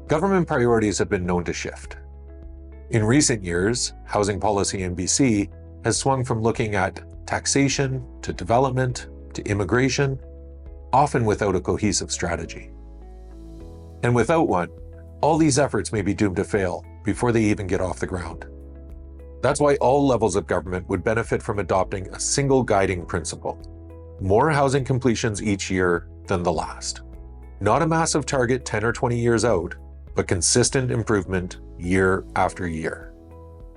Government priorities have been known to shift. In recent years, housing policy in BC has swung from looking at taxation to development to immigration, often without a cohesive strategy. And without one, all these efforts may be doomed to fail before they even get off the ground. That's why all levels of government would benefit from adopting a single guiding principle: more housing completions each year than the last. Not a massive target 10 or 20 years out, but consistent improvement year after year.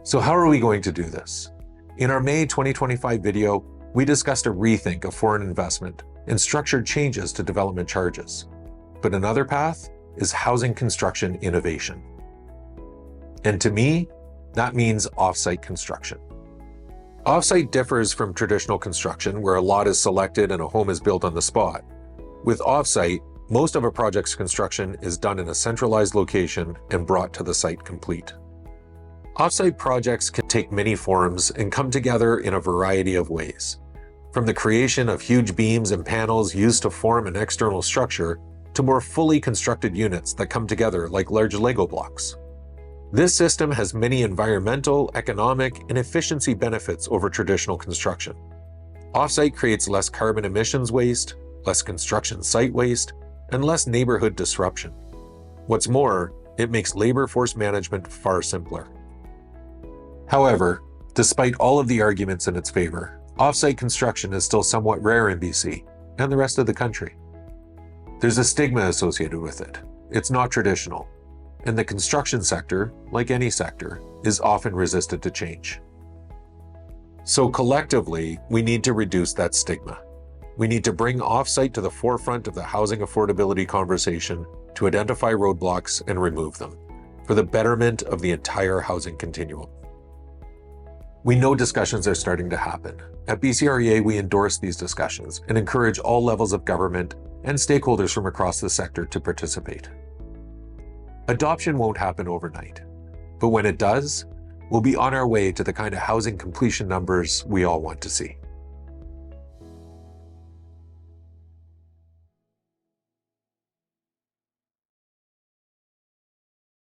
So how are we going to do this? In our May 2025 video, we discussed a rethink of foreign investment and structured changes to development charges. But another path is housing construction innovation. And to me, that means offsite construction. Offsite differs from traditional construction, where a lot is selected and a home is built on the spot. With offsite, most of a project's construction is done in a centralized location and brought to the site complete. Offsite projects can take many forms and come together in a variety of ways. From the creation of huge beams and panels used to form an external structure, to more fully constructed units that come together like large Lego blocks. This system has many environmental, economic, and efficiency benefits over traditional construction. Offsite creates less carbon emissions waste, less construction site waste, and less neighborhood disruption. What's more, it makes labor force management far simpler. However, despite all of the arguments in its favor, offsite construction is still somewhat rare in BC and the rest of the country. There's a stigma associated with it. It's not traditional, and the construction sector, like any sector, is often resistant to change. So collectively, we need to reduce that stigma. We need to bring offsite to the forefront of the housing affordability conversation to identify roadblocks and remove them, for the betterment of the entire housing continuum. We know discussions are starting to happen. At BCREA, we endorse these discussions and encourage all levels of government and stakeholders from across the sector to participate. Adoption won't happen overnight, but when it does, we'll be on our way to the kind of housing completion numbers we all want to see.